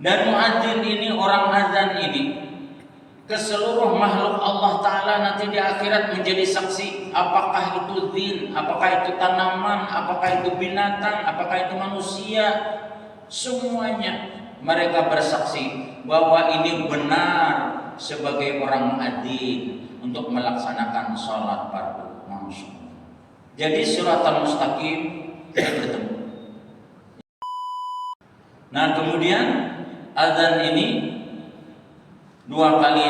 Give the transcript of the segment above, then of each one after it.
Dan muadzin ini, orang azan ini, ke seluruh makhluk Allah Ta'ala nanti di akhirat menjadi saksi. Apakah itu zin, apakah itu tanaman, apakah itu binatang, apakah itu manusia, semuanya mereka bersaksi bahwa ini benar sebagai orang muadzin untuk melaksanakan sholat fardu. Jadi siratal mustaqim tidak bertemu. Nah kemudian azan ini dua kali.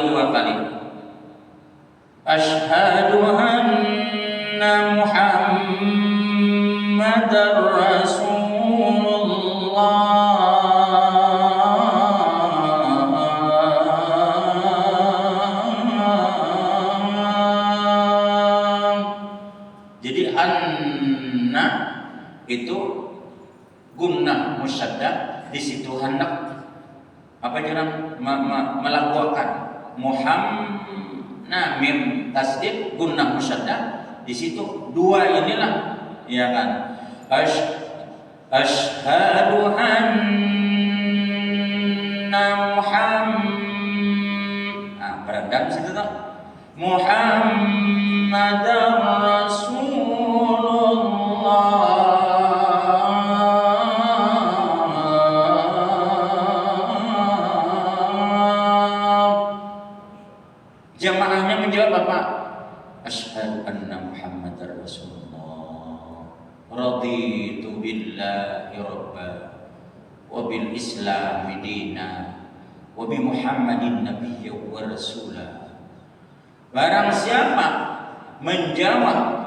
Asyhadu anna Muhammadar Rasulullah. Jadi anna itu gunnah musyaddah, di situ hendak apa jaran melakukan Muhammad mim tasdid gunnah musyaddah, di situ dua inilah ya kan. Asyhadu anna Muhammad beradab situ tak Muhammadar Rasulullah. Jamaahnya menjawab apa? Asyhadu anna Muhammadar Rasulullah. Raditu billahi rabba wa bil Islam dina wa bi Muhammadin nabiyya wa rasula. Barang siapa menjawab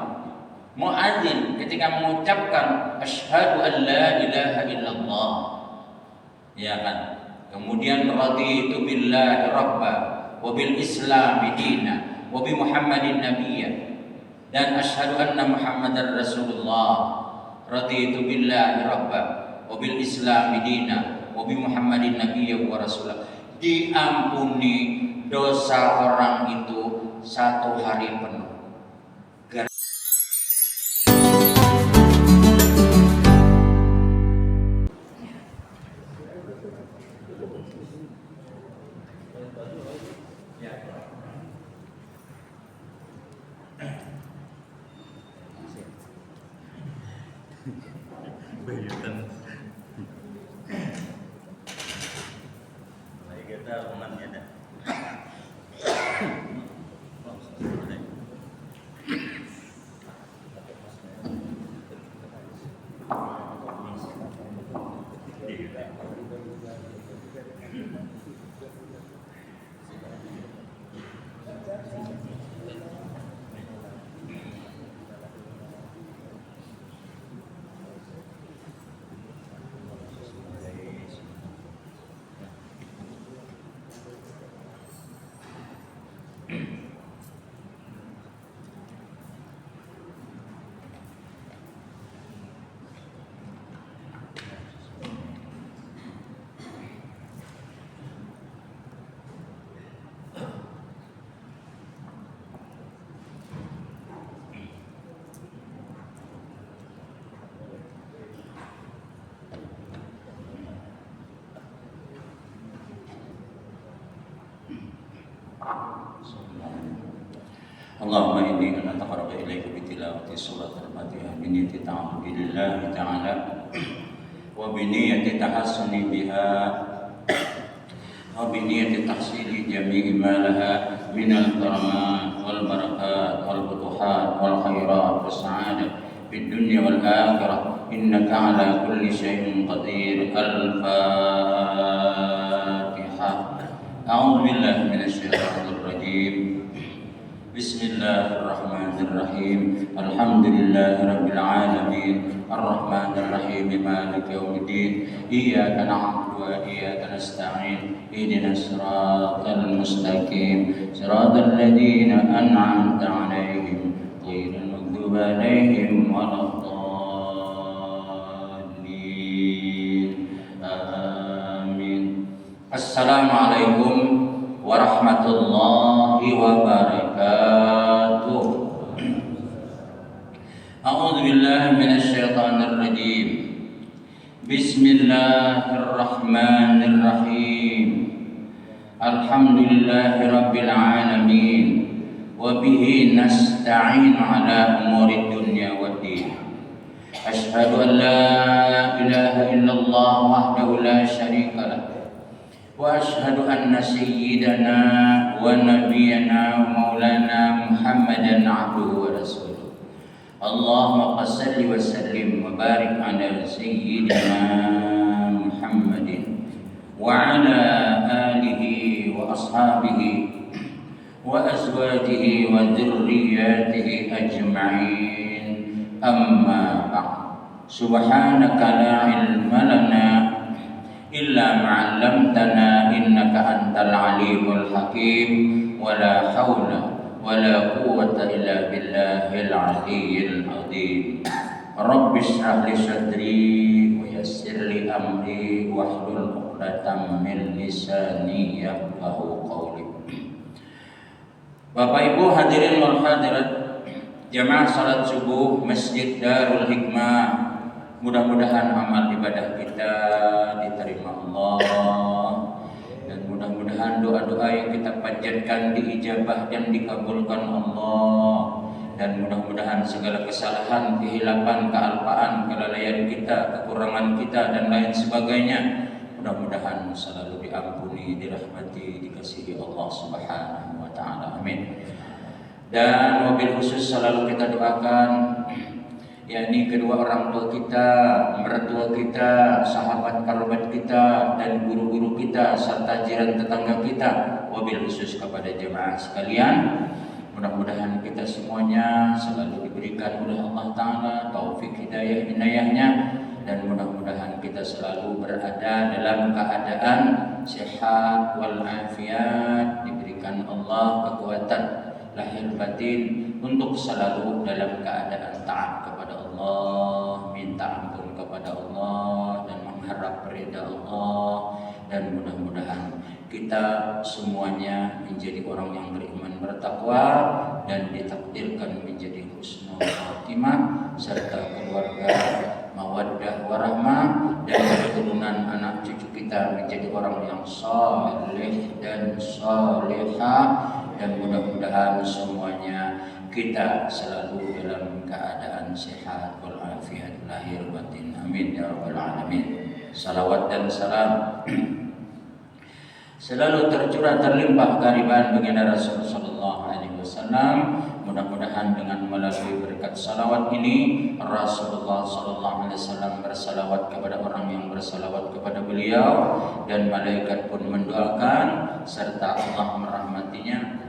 muadzin ketika mengucapkan asyhadu an la ilaha illallah, ya kan? Kemudian raditu billahi rabba wa bil Islam dina wa bi Muhammadin nabiyya, dan asyhadu anna Muhammadar Rasulullah. Raditu billahi rabba wa bil Islam dina wa bi Muhammadin nabiyya wa rasulah. Diampuni dosa orang itu 1 hari penuh. Bayutan lagi kita umatnya dah. Allahumma inni ana taqarrabu ilayka bi tilawati surat al-Fatihah bi niyyati ta'abbudillahi ta'ala wa bi niyyati tahassuni biha wa bi niyyati tahsili jami'i ma laha min al-karamat wal barakat wal futuhat wal khairat was sa'adah fid dunya wal akhirah innaka ala kulli syai'in qadir. Al-Fatihah. A'udzu billahi minasy syaithanir rajim. Bismillahirrahmanirrahim. Alhamdulillahirabbil alamin. Arrahmanir rahim. Maliki yaumiddin. Iyyaka na'budu wa iyyaka nasta'in. Ihdinas siratal mustaqim. Siratal ladzina an'amta 'alaihim ghairil maghdubi 'alaihim waladdallin. Amin. Assalamualaikum warahmatullahi wabarakatuh. A'udzu billahi minasyaitonir rajim. Bismillahirrahmanirrahim. Alhamdulillahi rabbil alamin. Wa bihi nasta'in ala umuri dunya waddin. Asyhadu an la ilaha illallah wahdahu la syarika lah. Wa asyhadu anna sayyidana wa nabiyyana maulana Muhammadan abduhu wa rasuluh. Allahumma salli wa sallim wa barik ala sayyidina Muhammadin wa ala alihi wa ashabihi wa azwajihi wa dzurriyyatihi ajma'in. Amma ba'd. Subhanaka la ilma lana illa ma'allamtana innaka antal alimul hakim. Wa la hawla wa la quwwata illa billahil aliyyil azim. Rabbi shrah li sadri wa yassir li amri wahlul 'uqdatam min lisani yafqahu qawli. Bapak Ibu hadirin wal hadirat jamaah salat subuh Masjid Darul Hikmah, mudah-mudahan amal ibadah kita diterima Allah, dan mudah-mudahan doa-doa yang kita panjatkan diijabah dan dikabulkan Allah, dan mudah-mudahan segala kesalahan, kehilapan, kealpaan, kelalaian kita, kekurangan kita dan lain sebagainya mudah-mudahan selalu diampuni, dirahmati, dikasihi Allah Subhanahu wa taala. Amin. Dan wabil khusus selalu kita doakan yakni kedua orang tua kita, mertua kita, sahabat kerabat kita, dan guru-guru kita serta jiran tetangga kita, wabil khusus kepada jemaah sekalian. Mudah-mudahan kita semuanya selalu diberikan oleh Allah Ta'ala taufik hidayah inayahnya, dan mudah-mudahan kita selalu berada dalam keadaan sehat walafiat, diberikan Allah kekuatan lahir batin untuk selalu dalam keadaan taat kepada Allah, minta ampun kepada Allah, dan mengharap ridha Allah. Dan mudah-mudahan kita semuanya menjadi orang yang beriman bertakwa dan ditakdirkan menjadi husnul khatimah, serta keluarga mawaddah warahmah, dan keturunan anak cucu kita menjadi orang yang saleh dan salihah. Dan mudah-mudahan semuanya kita selalu dalam keadaan sehat walafiat lahir batin. Amin ya rabbal alamin. Salawat dan salam selalu tercurah terlimpah kehadiran baginda Rasul sallallahu alaihi wasallam. Mudah-mudahan dengan melalui berkat salawat ini Rasulullah sallallahu alaihi wasallam bersalawat kepada orang yang bersalawat kepada beliau, dan malaikat pun mendoakan, serta Allah merahmatinya.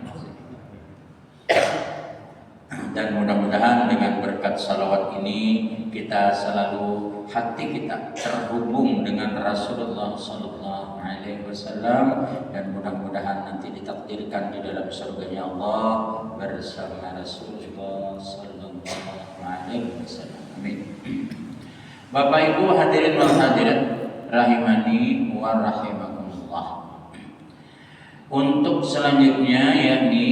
Dan mudah-mudahan dengan berkat salawat ini kita selalu, hati kita terhubung dengan Rasulullah sallallahu alaihi wasallam, dan mudah-mudahan nanti ditakdirkan di dalam surganya Allah bersama Rasulullah sallallahu alaihi wasallam. Amin. Bapak Ibu hadirin wal hadirat rahimani wa rahimakumullah. Untuk selanjutnya yakni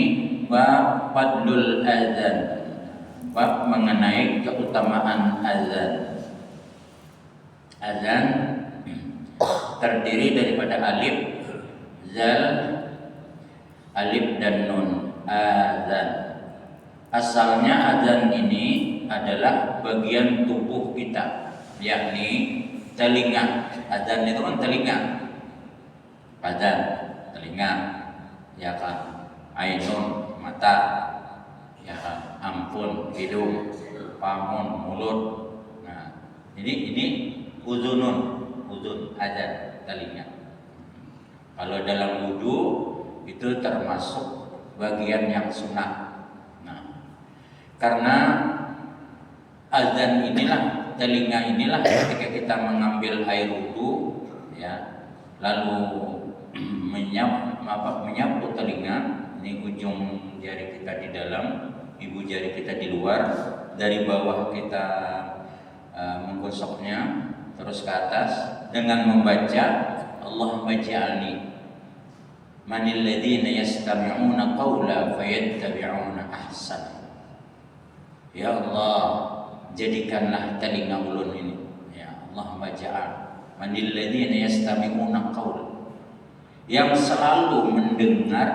bab fadlul azan, bab mengenai keutamaan azan. Azan terdiri daripada alif, zal, alif dan nun. Azan asalnya azan ini adalah bagian tubuh kita, yakni telinga. Azan itu kan telinga, azan telinga, ya kan, ainun mata, ya kan, ampun hidung, pamun mulut. Nah, ini uzunun, uzun azan telinga. Kalau dalam wudu itu termasuk bagian yang sunnah. Nah, karena azan inilah, telinga inilah ketika kita mengambil air wudu, ya, lalu menyapu telinga. Ini ujung jari kita di dalam, ibu jari kita di luar, dari bawah kita menggosoknya terus ke atas dengan membaca Allahumma ja'alni manil ladzina yastami'una qawla fayattabi'una ahsan. Ya Allah, jadikanlah telinga ulun ini, ya Allahumma ja'al manil ladzina yastami'una qawla, yang selalu mendengar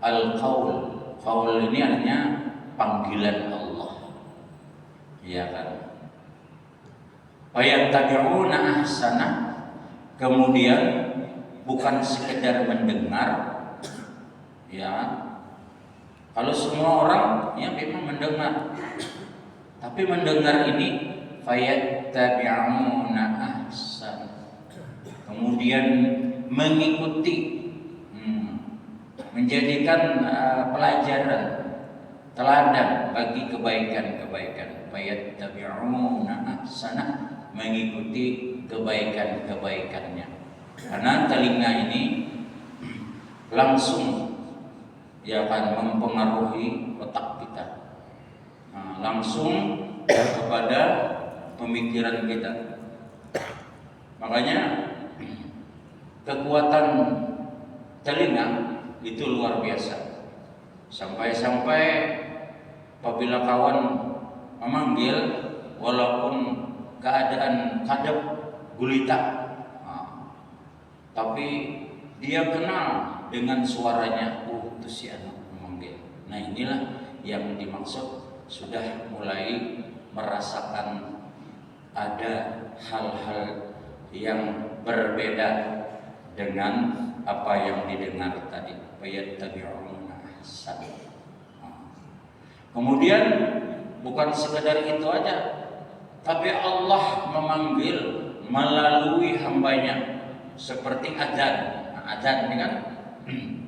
al-qaul. Qaul ini artinya panggilan Allah, ya kan? Fayattabi'una ahsana, kemudian bukan sekedar mendengar, ya. Kalau semua orang ya memang mendengar, tapi mendengar ini fayattabi'una ahsana, kemudian mengikuti, menjadikan pelajaran, teladan bagi kebaikan-kebaikan. Fayattabi'una ahsana, mengikuti kebaikan-kebaikannya. Karena telinga ini langsung ya akan mempengaruhi otak kita, langsung kepada pemikiran kita. Makanya kekuatan telinga itu luar biasa. Sampai-sampai apabila kawan memanggil, walaupun keadaan kadep gulita, tapi dia kenal dengan suaranya, itu si anak memanggil. Nah inilah yang dimaksud, sudah mulai merasakan ada hal-hal yang berbeda dengan apa yang didengar tadi. Fayattabi'una ahsana. Kemudian bukan sekedar itu aja, tapi Allah memanggil melalui hambanya, seperti adzan. Adzan ini kan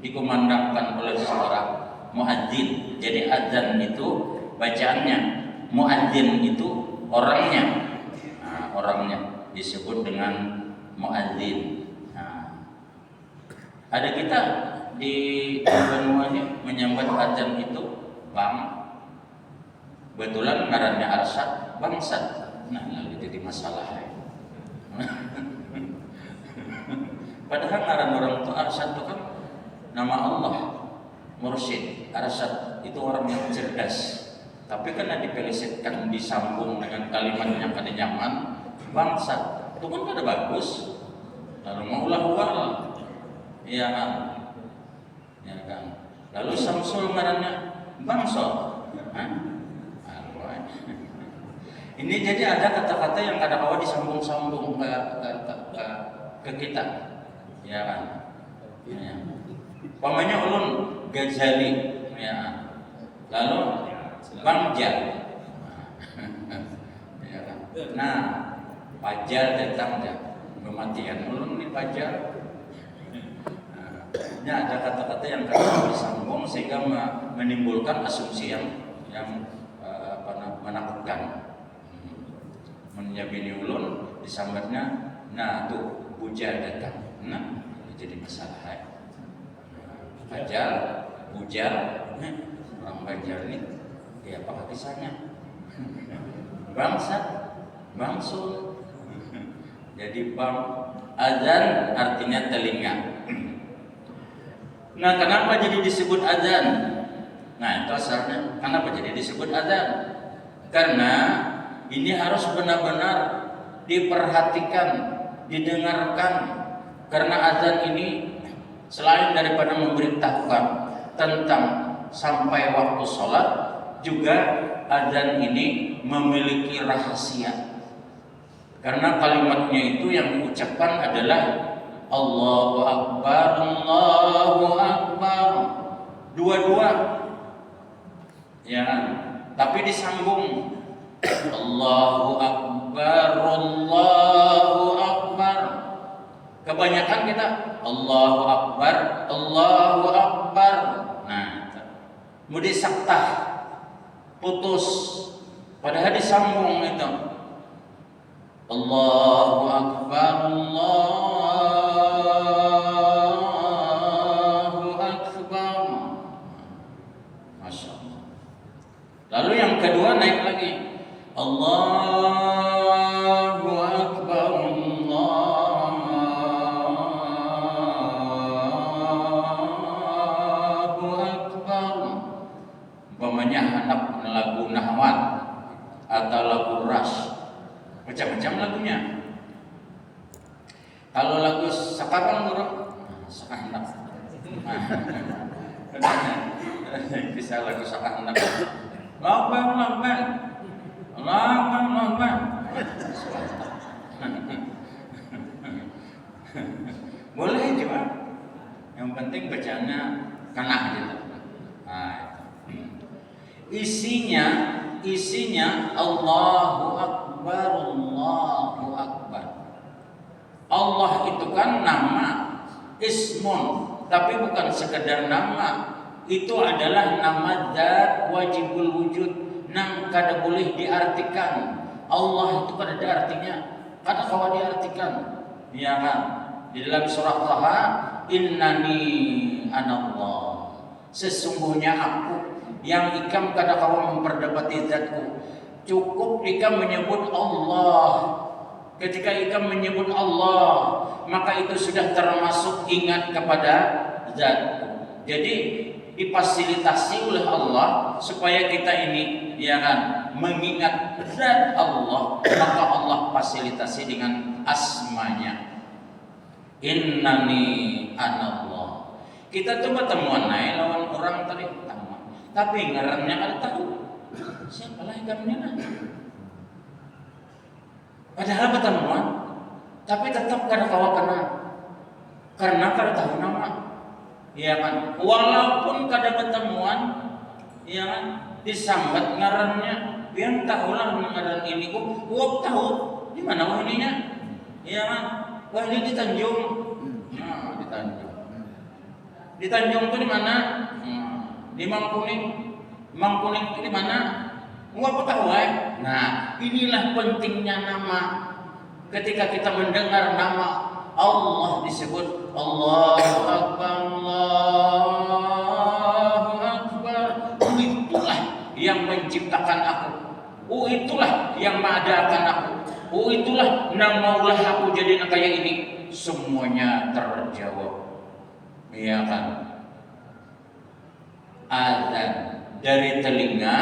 dikumandangkan oleh seorang muadzin. Jadi adzan itu bacaannya, muadzin itu orangnya. Orangnya disebut dengan muadzin. Ada kita di Benua menyambat adzan itu bang, kebetulan ngarannya Arsyad, bangsat. Nah lalu jadi masalah. Padahal ngaran orang itu Arsyad itu kan nama Allah, mursyid. Arsyad itu orang yang cerdas, tapi karena dipelesetkan, disambung dengan kalimat yang kada nyaman, bangsat. Itu kan kada bagus. Lalu maulah, ya kan? Ya kan? Lalu Samsul ngarannya bangso. Ini jadi ada kata-kata yang kadang-kadang disambung-sambung ke kita, ya kan? Ya. Pamanya ulun Ghazali, ya. Lalu Bangjar, ya kan? Nah, Fajar datang ya, kematian ulun ini Fajar. Nah, ada kata-kata yang kadang disambung sehingga menimbulkan asumsi yang menakutkan. Menyabini ulun disambatnya, nah tuh Bujar datang. Nah, jadi masalah. Fajar, Bujar, orang Banjar ini, ya apa kisahnya? Bangsat, bangsul. Jadi bang, adzan artinya telinga. Nah, kenapa jadi disebut adzan? Nah, itu asalnya. Kenapa jadi disebut adzan? Karena ini harus benar-benar diperhatikan, didengarkan. Karena adzan ini selain daripada memberitahukan tentang sampai waktu sholat, juga adzan ini memiliki rahasia. Karena kalimatnya itu yang diucapkan adalah Allahu Akbar, Allahu Akbar, dua-dua, ya. Tapi disambung Allahu Akbar, Allahu Akbar. Kebanyakan kita Allahu Akbar, Allahu Akbar. Nah, mudi saktah, putus. Padahal disambung itu Allahu Akbar, Allahu Akbar. Masya Allah. Lalu yang kedua naik lagi Allahu Akbar, Allahu Akbar. Umpamanya anak lagu Nahwan atau lagu Ras, macam-macam lagunya. Kalau lagu sekarang Sakanak. Bisa lagu sakanak. Lambat. Boleh juga. Yang penting bacanya kena gitu. Nah, isinya Allahu Akbar, Allahu Akbar. Allah itu kan nama, ismun, tapi bukan sekedar nama. Itu adalah nama zat wajibul wujud, nang kada boleh diartikan. Allah itu kada ada artinya, kada kawa diartikan. Ya kan? Di dalam surah Taha, innani anallah. Sesungguhnya aku yang ikam kada kawa memperdebati zatku. Cukup ikam menyebut Allah. Ketika ikam menyebut Allah, maka itu sudah termasuk ingat kepada zatku. Jadi difasilitasi oleh Allah supaya kita ini ya kan mengingat zat Allah, maka Allah fasilitasi dengan asmanya. Innani anallah. Kita tuh ketemuan naik lawan orang tadi pertama, tapi ngarannya kada tahu siapalah ikamnya. Padahal ketemuan, tapi tetap kada kawa kenal karena kada tahu nama. Ya kan, walaupun kada ketemuan, ya kan, disambat ngarannya, biar tahulah ngaran ini kok, gua tahu di mana wah ininya, ya kan, wah ini di Tanjung, nah, di Tanjung, di Tanjung itu di mana? Di Mangkuning itu di mana? Gua tahu Nah, inilah pentingnya nama. Ketika kita mendengar nama Allah disebut Allahu Akbar, Allahu Akbar. Itulah yang menciptakan aku. Itulah yang mengadakan aku. Itulah yang maulah aku jadi kayak ini. Semuanya terjawab. Iya kan? Azan dari telinga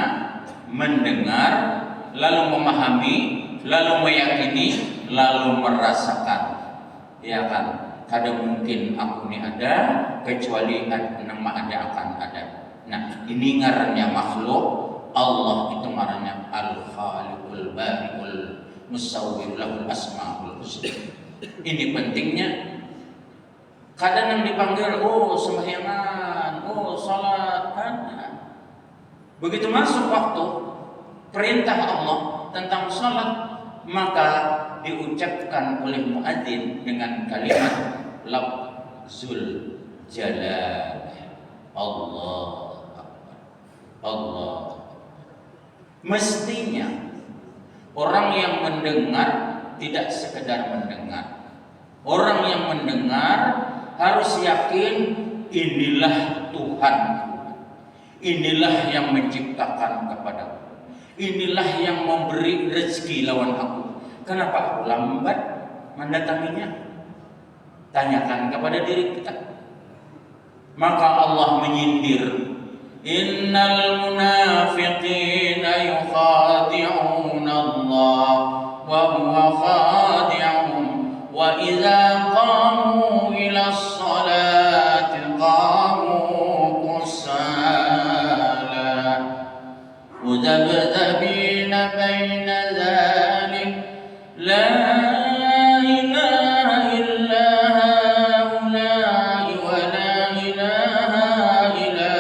mendengar, lalu memahami, lalu meyakini, lalu merasakan. Ya kan, kada mungkin aku ini ada kecuali nama ada akan ada. Nah, ini ngarannya makhluk, Allah itu ngarannya Al-Khaliqul Bari'ul Musawwir lahul asmaul husna. Ini pentingnya. Kadang yang dipanggil, oh sembahyangan, oh salat, ada. Begitu masuk waktu perintah Allah tentang salat, maka diucapkan oleh muadzin dengan kalimat lafzul jalal Allah Akbar. Allah. Mestinya orang yang mendengar tidak sekedar mendengar. Orang yang mendengar harus yakin inilah Tuhanku. Inilah yang menciptakan kepadaku. Inilah yang memberi rezeki lawan aku. Kenapa aku lambat mendatanginya? Tanyakan kepada diri kita. Maka Allah menyindir, innal munafiqina yukhadi'una Allah wa huwa khadi'uhum wa idza qamu ila sholati qamu kusala mudabdabina baina dzalik la ilaha illa haula'i wa la ilaha illa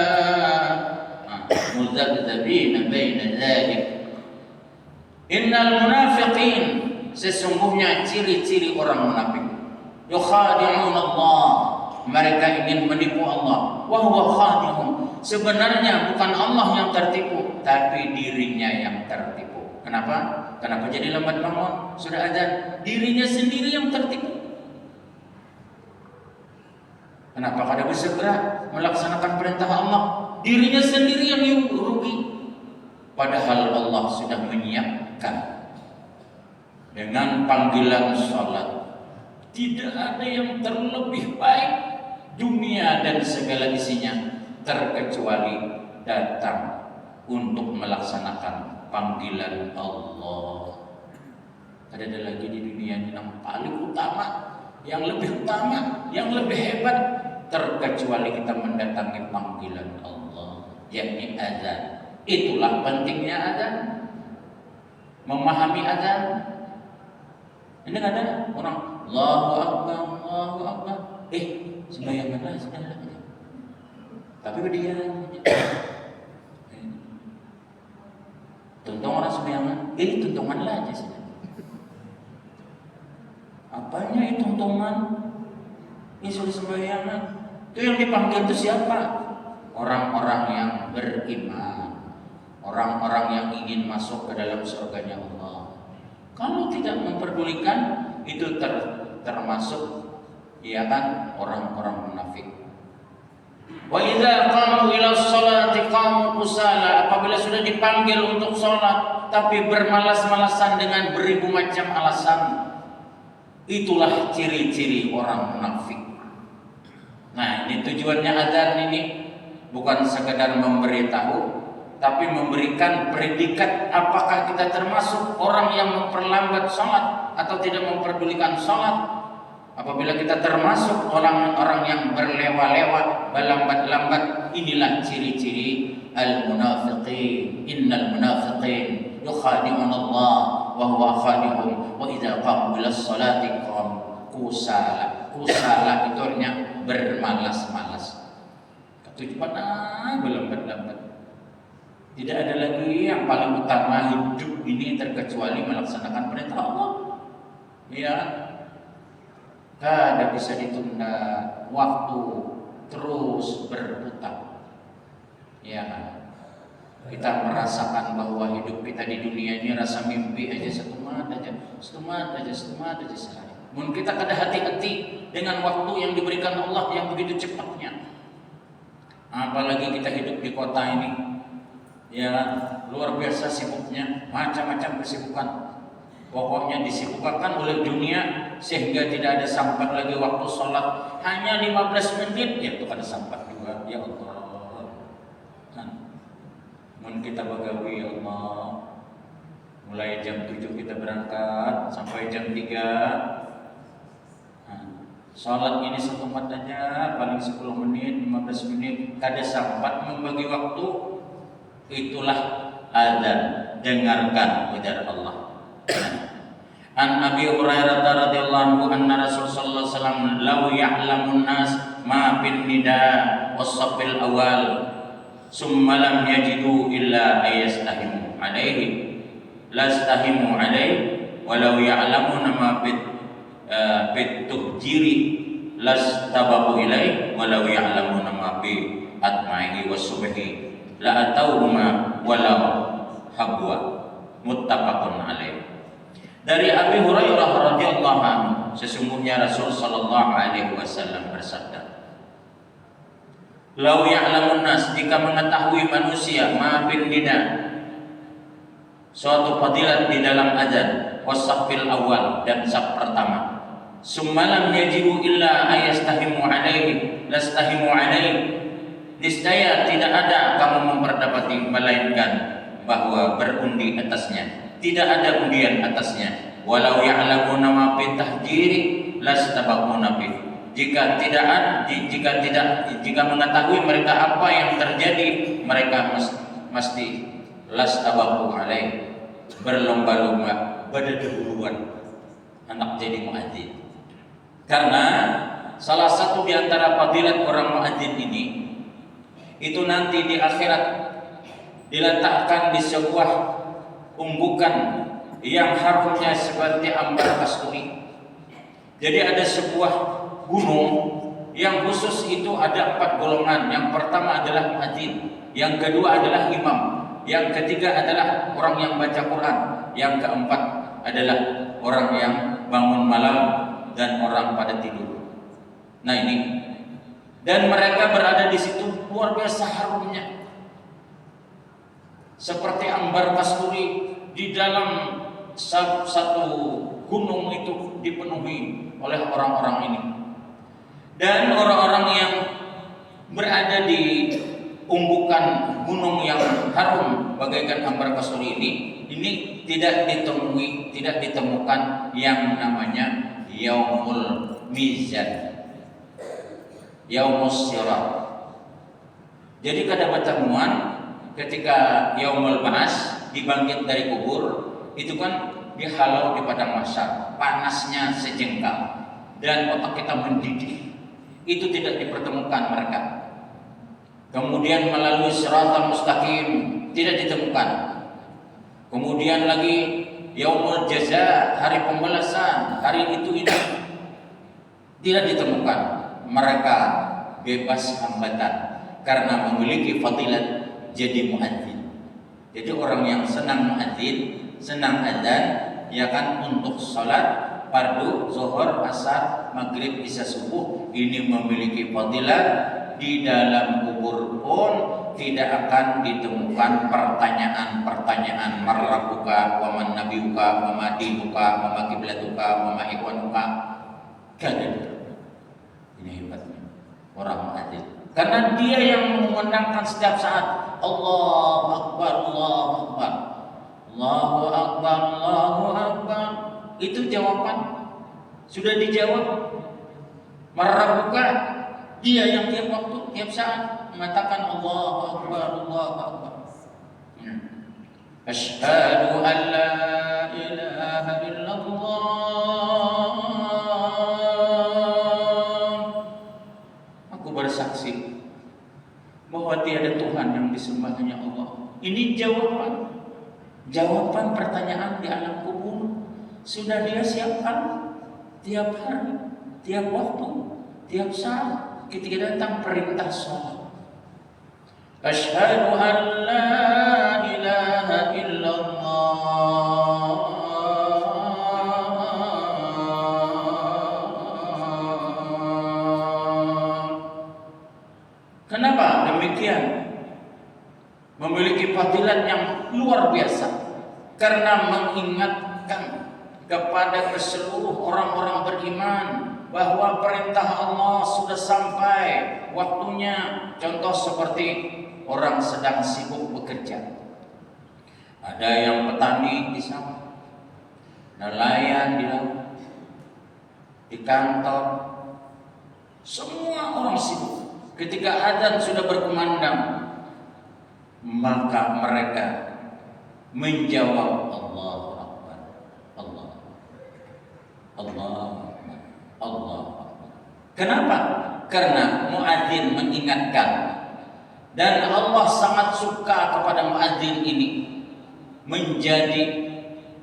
mudabdabina baina dzalik. Innal munafiqin, sesungguhnya ciri-ciri orang munafik, yukhadi'un Allah, mereka ingin menipu Allah. Wa huwa khadi'un, sebenarnya bukan Allah yang tertipu, tapi dirinya yang tertipu. Kenapa? Kenapa jadi lambat bangun? Sudah azan, dirinya sendiri yang tertipu. Kenapa kada bersegera melaksanakan perintah Allah? Dirinya sendiri yang rugi. Padahal Allah sudah menyiapkan dengan panggilan salat. Tidak ada yang terlebih baik dunia dan segala isinya terkecuali datang untuk melaksanakan panggilan Allah. Ada lagi di dunia ini yang paling utama yang lebih utama, yang lebih hebat, terkecuali kita mendatangi panggilan Allah, yakni azan. Itulah pentingnya azan. Memahami azan. Ini ada orang Allahu Akbar, Allahu Akbar. Sembahyanglah sudah. Tapi dia tuntung orang sembayangan, tuntunganlah aja sudah. Apanya itu tuntungan? Ini sudah sembayangan. Itu yang dipanggil itu siapa? Orang-orang yang beriman, orang-orang yang ingin masuk ke dalam surganya Allah. Kalau tidak memperdulikan, itu termasuk ya kan orang-orang munafik. Wa idza qamu ila sholati qamu kusala. Apabila sudah dipanggil untuk sholat tapi bermalas-malasan dengan beribu macam alasan, itulah ciri-ciri orang munafik. Nah, ini tujuannya azan ini bukan sekedar memberitahu, tapi memberikan predikat apakah kita termasuk orang yang memperlambat sholat atau tidak memperdulikan sholat. Apabila kita termasuk orang-orang yang berlewa-lewa, berlambat-lambat, inilah ciri-ciri al-munafiqin. Innal munafiqin yukhadi'un Allah wa huwa khadi'uhum wa idza qamu ila sholati qamu kusala. Kusala itu artinya bermalas-malas. Ketujuan berlambat-lambat. Tidak ada lagi yang paling utama hidup ini terkecuali melaksanakan perintah Allah. Ya, kada bisa ditunda, waktu terus berputar. Ya, kita merasakan bahwa hidup kita di dunia ini rasa mimpi aja setemat aja sehari. Mungkin kita kada hati-hati dengan waktu yang diberikan Allah yang begitu cepatnya. Apalagi kita hidup di kota ini, ya luar biasa sibuknya, macam-macam kesibukan. Pokoknya disibukkan oleh dunia sehingga tidak ada sempat lagi waktu sholat. Hanya 15 menit ya itu ada sempat juga. Ya Allah. Mun kita bagawi ya Allah. Mulai jam 7 kita berangkat sampai jam 3. Sholat ini setempat aja paling 10 menit, 15 menit. Kada sempat membagi waktu. Itulah azan. Dengarkan ujar Allah. An Abi Hurairah radhiyallahu anhu anna Rasul sallallahu alaihi wasallam law ya'lamun nas ma bin nida was-saffil awal summa lam yajidu illa ayastahimu alaihi lastahimu alaihi walau ya'lamuna ma bit tuhjiri lastabahu ilaihi walau ya'lamuna ma bi atma'ihi was-subhi la atauhuma walau habwa muttafaqun alaihi. Dari Abi Hurairah radhiyallahu anhu, sesungguhnya Rasul sallallahu alaihi wasallam bersabda, "Lau ya'lamun nas, jika mengetahui manusia ma bin nida, suatu fadilat di dalam azan, wasafil awal dan saf pertama, summalam yajibu illa ayastahimu alaihi, lastahimu alaihi, niscaya tidak ada kamu memperdapati melainkan bahwa berundi atasnya. Tidak ada undian atasnya. Walau ya'lamuna ma fi tahjiri lastabaquna fi. Jika mengetahui mereka apa yang terjadi, mereka mesti lastabaqu alaih, berlomba-lomba berdahuluan anak jadi muadzin. Karena salah satu di antara fadilat orang muadzin ini itu nanti di akhirat diletakkan di sebuah umbukan yang harumnya seperti ambar kasturi. Jadi ada sebuah gunung yang khusus itu ada 4 golongan. Yang pertama adalah muadzin, yang kedua adalah imam, yang ketiga adalah orang yang baca Quran, yang keempat adalah orang yang bangun malam dan orang pada tidur. Nah ini, dan mereka berada di situ luar biasa harumnya. Seperti ambar kasturi di dalam satu gunung itu dipenuhi oleh orang-orang ini. Dan orang-orang yang berada di umbukan gunung yang harum bagaikan ambar kasturi ini tidak ditemukan yang namanya yaumul mizan, yaumus sirat. Jadi kada pertemuan ketika yaumul ba'ats, dibangkit dari kubur, itu kan dihalau di padang mahsyar, panasnya sejengkal dan otak kita mendidih. Itu tidak dipertemukan mereka. Kemudian melalui siratal mustaqim tidak ditemukan. Kemudian lagi yaumul jaza, hari pembalasan, hari itu tidak ditemukan. Mereka bebas hambatan karena memiliki fadilat jadi muadzin. Jadi orang yang senang muadzin, senang adzan, ya kan, untuk salat fardu, zuhur, asar, maghrib, isya, subuh, ini memiliki fadilat. Di dalam kubur pun tidak akan ditemukan pertanyaan-pertanyaan marrabuka, wa man nabiyuka, wa ma dinuka, wa ma qiblatuka, wa ma ikhwanuka. Ini hebatnya orang muadzin. Karena dia yang mengumandangkan setiap saat, Allahu Akbar, Allahu Akbar, Allahu Akbar, Allahu Akbar. Itu jawaban. Sudah dijawab. Marrabuka, dia yang tiap waktu, tiap saat mengatakan Allahu Akbar, Allahu Akbar. Asyhadu an la ilaha illallah. Aku bersaksi bahwa tiada Tuhan yang disembah hanya Allah. Ini jawaban pertanyaan di alam kubur sudah dia siapkan tiap hari, tiap waktu, tiap saat ketika datang perintah sholat. Asyhadu an la ilaha illallah. Kenapa demikian? Memiliki fadilat yang luar biasa karena mengingatkan kepada seluruh orang-orang beriman bahwa perintah Allah sudah sampai waktunya. Contoh seperti orang sedang sibuk bekerja. Ada yang petani di sawah, nelayan di laut, di kantor, semua orang sibuk. Ketika adzan sudah berkumandang, maka mereka menjawab Allahu Akbar, Allah, Allah, Allah. Kenapa? Karena muadzin mengingatkan, dan Allah sangat suka kepada muadzin ini menjadi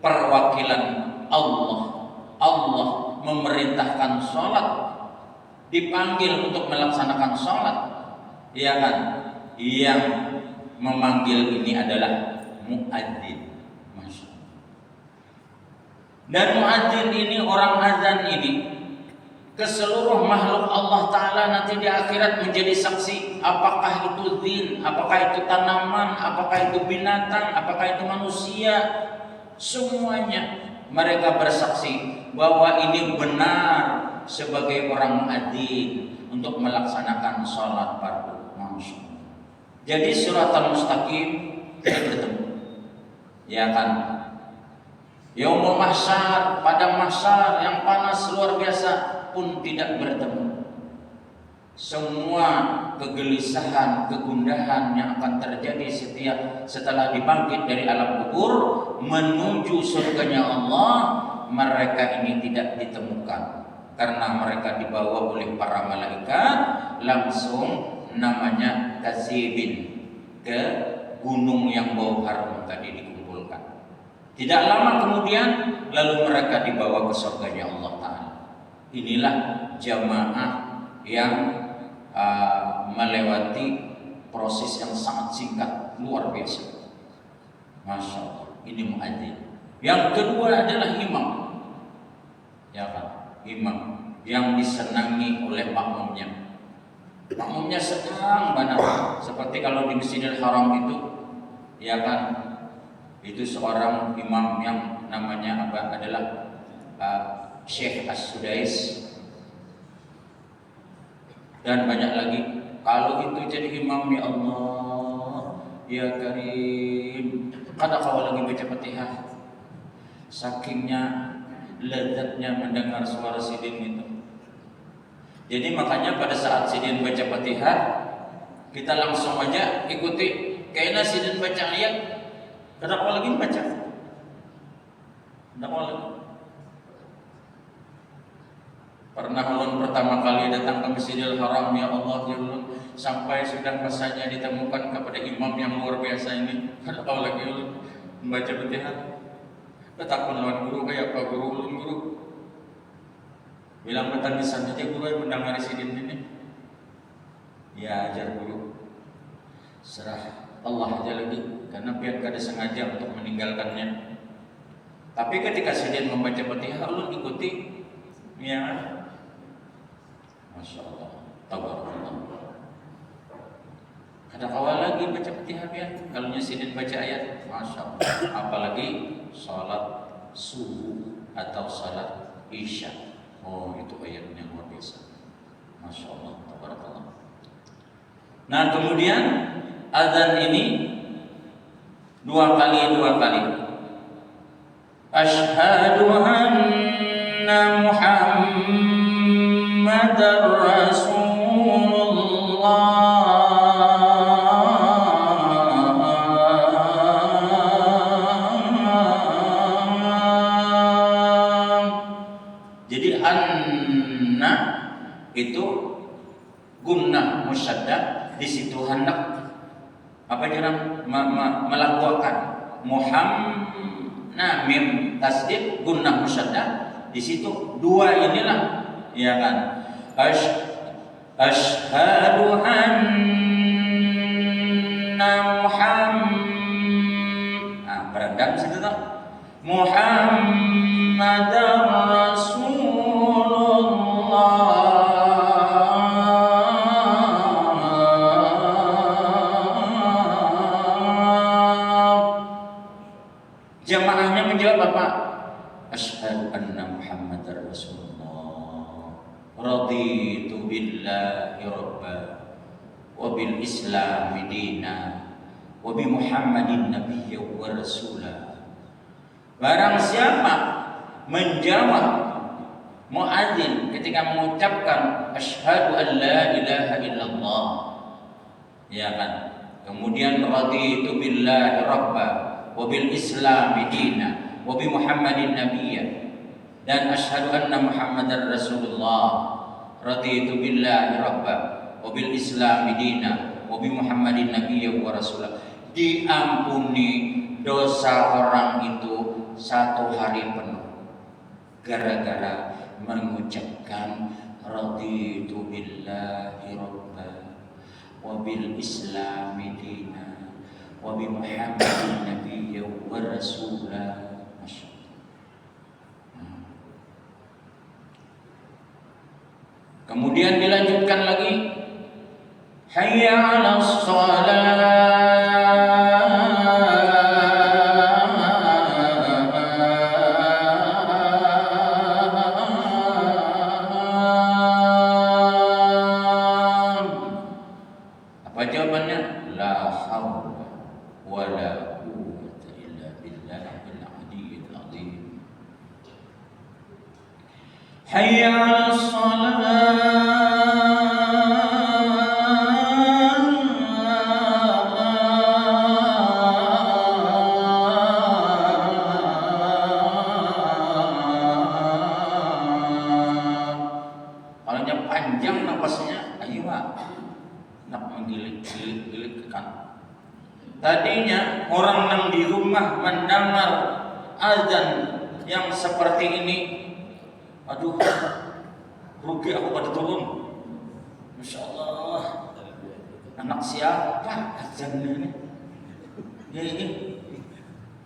perwakilan Allah. Allah memerintahkan sholat, dipanggil untuk melaksanakan sholat, ya kan? Yang memanggil ini adalah muadzin. Masya Allah. Dan muadzin ini, orang azan ini, ke seluruh makhluk Allah Ta'ala nanti di akhirat menjadi saksi. Apakah itu jin, apakah itu tanaman, apakah itu binatang, apakah itu manusia, semuanya mereka bersaksi bahwa ini benar sebagai orang muadzin untuk melaksanakan sholat fardu. Jadi siratal mustaqim tidak bertemu, ya kan? Yaumul mahsyar, padang mahsyar yang panas luar biasa pun tidak bertemu. Semua kegelisahan, kegundahan yang akan terjadi setelah dibangkit dari alam kubur menuju surganya Allah, mereka ini tidak ditemukan karena mereka dibawa oleh para malaikat langsung, namanya kasibin, ke gunung yang bau harum tadi dikumpulkan. Tidak lama kemudian lalu mereka dibawa ke surganya Allah Ta'ala. Inilah jamaah yang melewati proses yang sangat singkat, luar biasa. Masya Allah, ini muadzin. Yang kedua adalah imam, ya kan? Imam yang disenangi oleh makmumnya. Makmumnya senang banget, seperti kalau di Masjidil Haram itu, ya kan? Itu seorang imam yang namanya adalah Syekh As-Sudais, dan banyak lagi. Kalau itu jadi imam, ya Allah, ya Karim, kadang kalau lagi baca Fatihah, sakingnya lezatnya mendengar suara sidin itu, Jadi makanya pada saat sidin baca Fatihah, kita langsung aja ikuti. Kayaknya sidin baca ayat, kenapa lagi baca? Kenapa lagi? Pernah ulun pertama kali datang ke Masjidil Haram, ya Allah, ya Allah, sampai sudah masanya ditemukan kepada imam yang luar biasa ini. Kenapa lagi ulun membaca Fatihah? Ketakut lawan guru, kayak apa guru ulun guru? Bilang bertangisan saja guru yang mendengar sidin ini. Ya ajar guru. Serah Allah aja lagi, karena biar kada sengaja untuk meninggalkannya. Tapi ketika sidin membaca Fatihah, ulun ikuti. Ya, Masya Allah, tabarakallah. Ada kawal lagi baca Fatihah ya. Kalau sidin baca ayat, Masya Allah. Apalagi salat subuh atau salat isya. Oh, itu ayatnya luar biasa. Masya Allah, tabarakallah. Nah, kemudian azan ini dua kali. Asyhadu anna Muhammadar Rasulullah. Jadi anna itu gunnah musyaddah, di situ hendak apa jaran melakukan mim tasdid gunnah musyaddah, di situ dua inilah, ya kan? Asyhadu anna berendam situ tak? Muhammadar Rasulullah. Jamaahnya menjawab apa? Asyhadu anna Muhammadar Rasulullah. Raditu billahi rabba wa bil Islami dina wa bi Muhammadin nabiyya wa rasula. Barang siapa menjawab muadzin ketika mengucapkan asyhadu an la ilaha illallah, ya kan? Kemudian raditu billahi rabba wa bil Islami dina wa bi Muhammadin nabiyya, dan asyhadu anna Muhammadar Rasulullah. Raditu billahi rabba wa bil Islami dina wa bi Muhammadin nabiyya wa rasulah. Diampuni dosa orang itu 1 hari penuh gara-gara mengucapkan raditu billahi rabba wa bil Islami dina wa bi Muhammadin nabiyya wa rasulah. Kemudian dilanjutkan lagi, hayya 'alas shalah. Apa jawabannya? La haula wala quwwata illa billahil aliyyil azim. Hayya 'alas shalah. Panjang napasnya, ayo nak menggilik-gilik kan. Tadinya orang yang di rumah mendengar azan yang seperti ini, aduh, rugi aku pada turun. Masya Allah, anak siapa azan ini? Ya ini,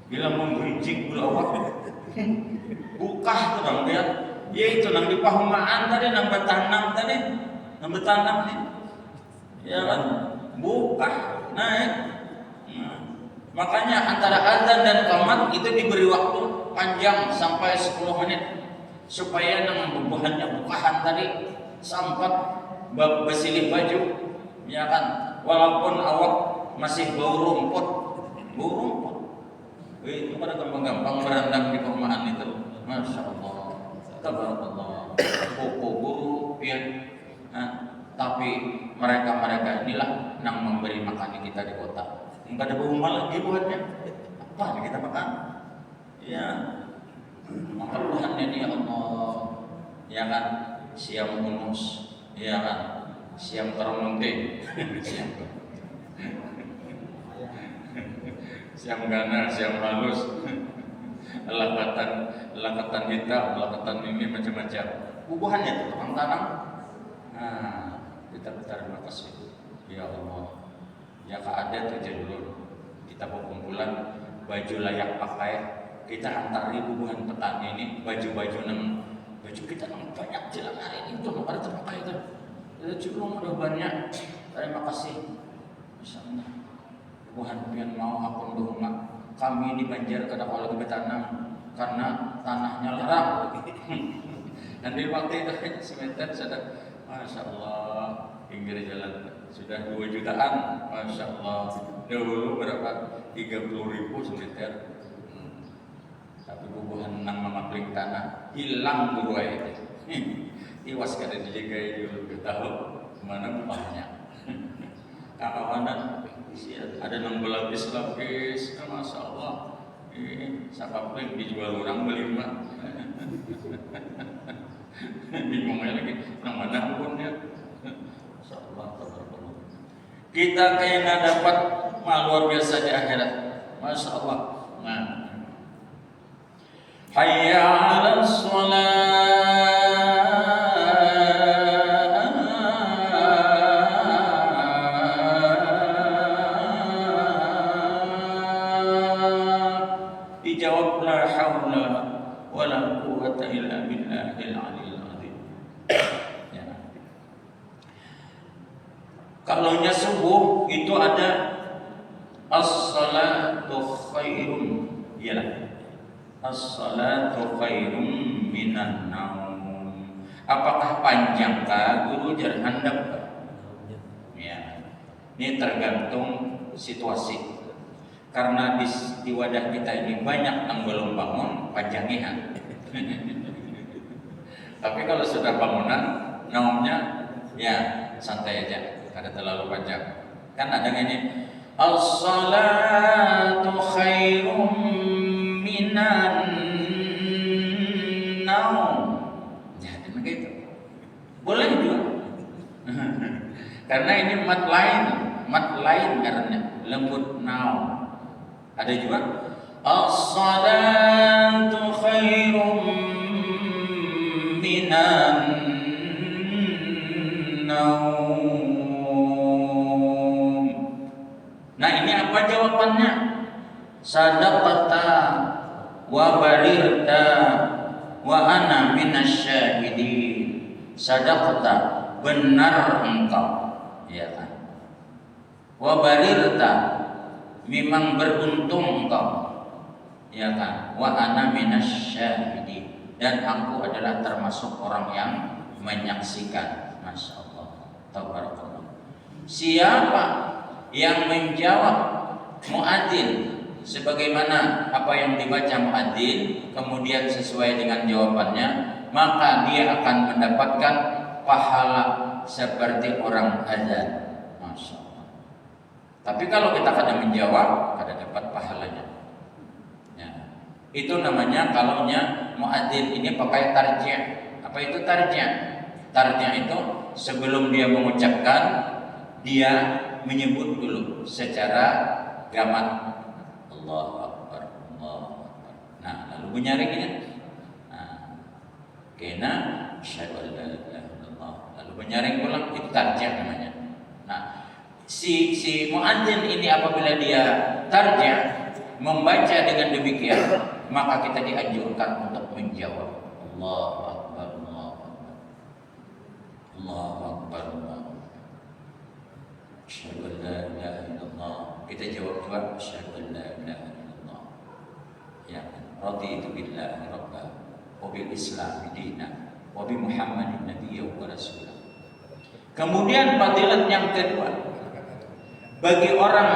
bila memberincing awak, buka tuh bang dia. Ya itu nang di pahumaan tadi, nang betanam tadi, nang betanam nih, ya kan, buka, naik. Makanya antara azan dan qomat itu diberi waktu panjang sampai 10 menit supaya nang bubuhannya bukahan tadi sampai bersilih baju, ya kan, walaupun awak masih bau rumput. Itu pada gampang-gampang berendam di pahumaan itu, Masya Allah. Tabarakallah. Koko guru pian Nah, tapi mereka inilah yang memberi makan kita di kota. Enggak ada rumah lagi buatnya. Apa yang kita makan? Ya, maka Tuhannya ini Allah, ya kan? Siam unus, ya kan? Siam termunting, siam ganas, siam halus, lakatan hitam, lakatan ini macam-macam. Bubuhannya itu tukang tanam. Nah, kita berterima kasih, ya Allah. Ya ada tuh dulu kita berkumpulan baju layak pakai, kita antari bubuhan petani ini baju kita banyak jelang hari ini tuh ada terpakai itu. Kita culung udah banyak. Terima kasih. Misalnya bubuhan pian mau akun rumah kami di Banjar kada kalau kita tanam karena tanahnya larang. Dan di waktu itu semeter sudah, masya Allah, pinggir jalan sudah 2 jutaan, masya Allah. Dahulu berapa? 30.000 semeter. Tapi bubuhan nang memapling tanah hilang buruai. Iwas kada dijaga dulu tahu mana buahnya. Kawanan ada nang belapis-lapis, masya Allah. Sapapling dijual orang beli mah. Bingungnya lagi, nang mana punya. Masya Allah, kita kayaknya dapat luar biasa di akhirat. Masya Allah. Nah, hayya 'alas shalah. Dijawab la haula wala quwwata illa billahil aliyil azim. Ya. Kalaunya subuh itu ada as-salatu khairum. Iyalah. As-salatu khairum minan naum. Apakah panjangkah guru jar handap? Ya. Ini tergantung situasi. Karena di wadah kita ini banyak yang belum bangun, panjangihan. Tapi kalau sudah bangunan, naumnya ya santai aja, kada terlalu panjang. Kan ada ini as-salatu khairum minan naum. Ya, begitu. Boleh juga. Karena ini mat lain karena lembut naum. Ada juga as-salatu khairum minan naum. Nah, ini apa jawabannya? Sadaqata wa barirta wa ana minasyahidin. Sadaqata, benar engkau, ya kan? Wa barirta, memang beruntung engkau, ya kan? Wa ana minasyahidin, dan aku adalah termasuk orang yang menyaksikan. Masya Allah, tabarakallah. Siapa yang menjawab muadzin sebagaimana apa yang dibaca muadzin, kemudian sesuai dengan jawabannya, maka dia akan mendapatkan pahala seperti orang azan. Masya Allah. Tapi kalau kita kada menjawab, kada dapat pahalanya. Ya. Itu namanya kalaunya muadzin ini pakai tarjih. Apa itu tarjih? Tarjih itu sebelum dia mengucapkan, dia menyebut dulu secara gamat. Allahu Akbar, Allahu Akbar. Nah, lalu menyaringnya. Nah, kena asyhadu an la ilaha illallah. Lalu menyaring pulang, itu tarjih namanya. Nah, si muadzin ini apabila dia tarjih membaca dengan demikian, maka kita dianjurkan untuk menjawab Allahu Akbar, Allahu Akbar, Allahu Akbar, Allahu Akbar. Asyhadu an la ilaha illallah. Kita jawab juga asyhadu an la ilaha illallah. Ya, raditu billahi rabba wa bil islam dinan wa bi Muhammadin nabiyyan wa rasulah. Kemudian fadilat yang kedua, bagi orang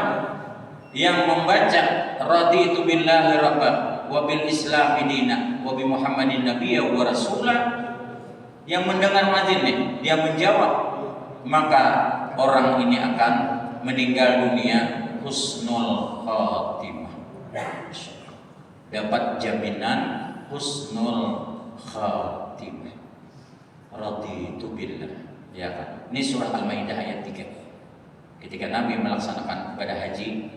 yang membaca raditu billahi rabba wa bil islam dinan wa bi Muhammadin nabiyyan wa rasulah, yang mendengar azan nih, dia menjawab, maka orang ini akan meninggal dunia husnul khatimah. Dapat jaminan husnul khatimah. Raditu billah. Ya kan? Ini surah Al-Maidah ayat 3. Ketika Nabi melaksanakan ibadah haji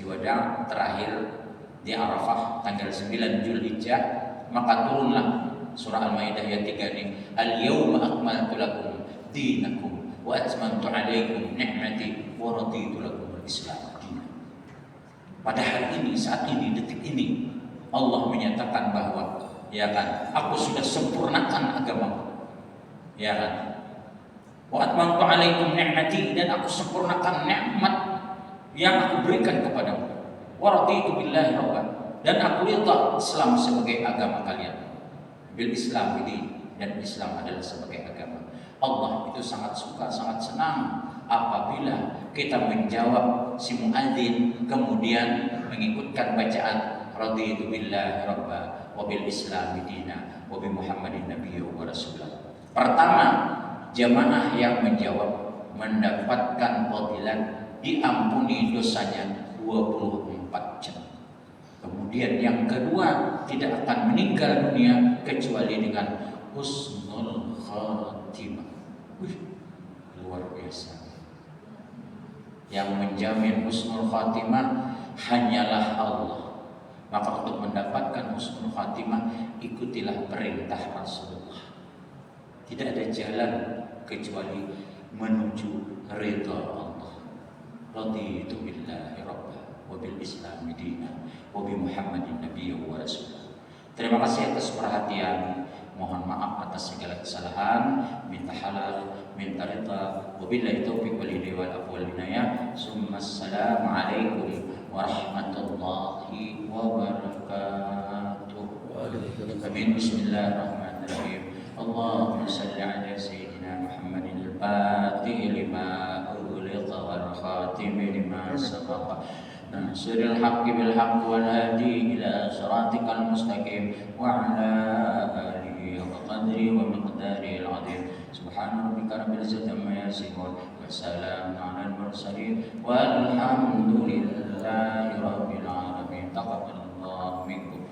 wada terakhir di Arafah tanggal 9 Zulhijjah, maka turunlah surah Al-Maidah ayat 3 ini. Al-yawma akmaltu lakum dinakum wa atmamtu alaikum ni'mati wa raditu lakum al-Islam dinan. Pada hari ini, saat ini, detik ini, Allah menyatakan bahwa ya kan, aku sudah sempurnakan agamamu. Ya kan? Wa atmamtu alaikum ni'mati, dan aku sempurnakan nikmat yang aku berikan kepadamu. Wa raditu billahi rabban, dan aku ridha Islam sebagai agama kalian. Bil Islam ini, dan Islam adalah sebagai agama. Allah itu sangat suka, sangat senang apabila kita menjawab si muadzin kemudian mengikutkan bacaan raditu billahi rabba wa bil Islam dina wa bi Muhammadin nabiyya wa rasulah. Pertama, jamaah yang menjawab mendapatkan fadilah diampuni dosanya 24 jam. Kemudian yang kedua, tidak akan meninggal dunia kecuali dengan husnul khatimah. Luar biasa. Yang menjamin husnul khatimah hanyalah Allah. Maka untuk mendapatkan husnul khatimah, ikutilah perintah Rasulullah. Tidak ada jalan kecuali menuju ridha Allah. Raditu billahi rabba wa bil Islam dinan wa bi Muhammadin nabiyya wa rasulah. Terima kasih atas perhatian. Mohon maaf atas segala kesalahan. Minta halal, minta ridha. Wabillahi taufiq wal hidayah wal afwa wal inayah. Assalamualaikum warahmatullahi wabarakatuh. Amin. Bismillahirrahmanirrahim. Allahumma salli ala sayyidina Muhammadin al-Fatih lima ughliqa wal khatim lima sabaqa. Nasiril haqqi bil haqqi wal hadi ila siratikal mustaqim wa ala alihi wa qadri wa miqdari al-azim. Subhana rabbika rabbil izzati amma yasifun wa salamun alal mursalin walhamdulillahi rabbil alamin. Taqabbalallahu minkum.